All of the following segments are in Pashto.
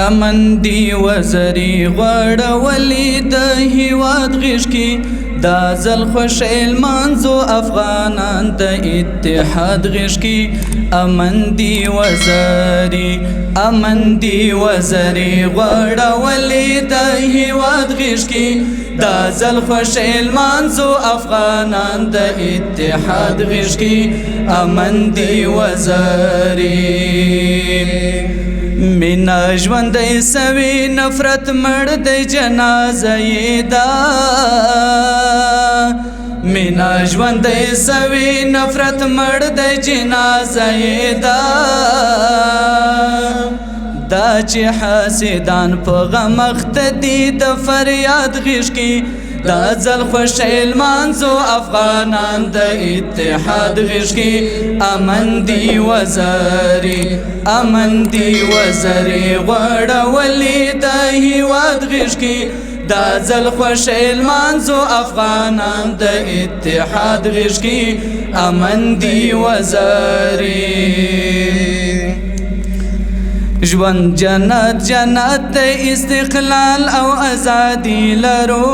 امن دی وزری غړولې د هیواد غیږ کې دا ځل خوشیل مانځو افغانان د اتحاد غیږ کې امن دی وزری غړولې د هیواد غیږ کې دا ځل خوشیل مانځو افغانان د اتحاد غیږ کې امن دی وزری مینا ژوندۍ سوي نفرت مړ د جنازه دا مینا ژوندۍ سوي نفرت مړ د جنازه دا چې حاسدان په غم اخته دي د فریاد غیږ کې دا ځل خوشیل مانځو افغانان د اتحاد غیږ کې امن دی وزری غړولې د هیواد غیږ کې دا ځل خوشیل مانځو افغانان د اتحاد غیږ کې امن دی وزری ژوند جنت د استقلال او ازادي لرو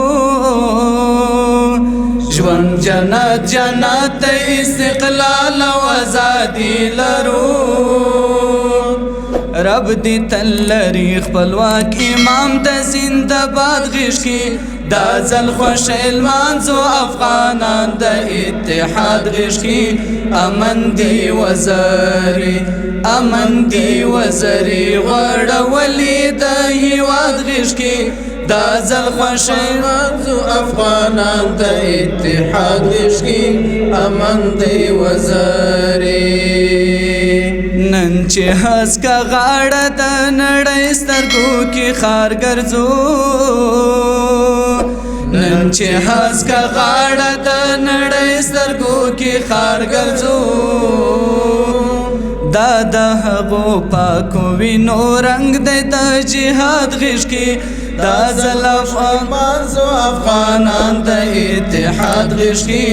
ژوند جنت د استقلال او ازادي لرو رب دې تل لري خپلواک امام د زنده باد غیږ کې دا ځل خوشیل مانځو افغانان د اتحاد غیږ کې امن دی وزری غړولې د هیواد غیږ کې دا ځل خوشیل مانځو افغانان د اتحاد غیږ کې امن دی وزری نن چې هسکه غاړه د نړۍ سترګو کې خار ګرځو نن چې هسکه غاړه د نړۍ سترګو کې خار ګرځو دا د هغو پاکو وینو رنگ دی د جهاد غیږ کې دا ځل افغانان د اتحاد غیږ کې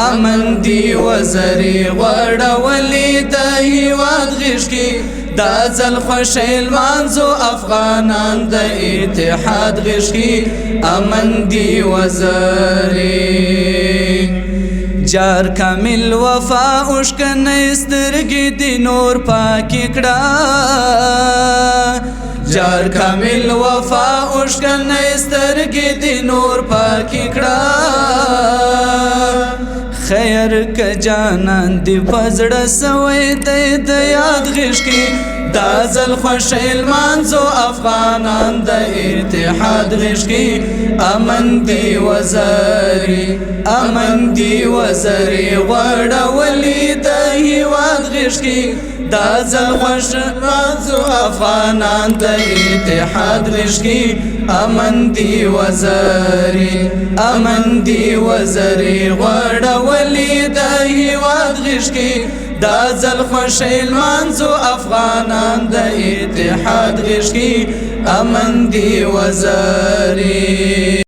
امن دی وزری غړولې د هیواد غیږ کې دا ځل خوشیل مانځو افغانان د اتحاد غیږ کې امن دی وزری جار کامل وفا اوشکنه سترګې د نور پاکې کړه جار کامل وفا اوشکنه سترګې د نور پاکې کړه خیر که جانان دی پزړه سوی دی د یاد غیږ کې دا ځل خوشیل مانځو افغانان د اتحاد غیږ کې امن دی وزری غړولې د هیواد غیږ کې دا ځل خوشیل مانځو افغانان د اتحاد غیږ کې امن دی وزری غړولې د هیواد غیږ کې دا ځل خوشیل مانځو افغانان د اتحاد غیږ کې امن دی وزری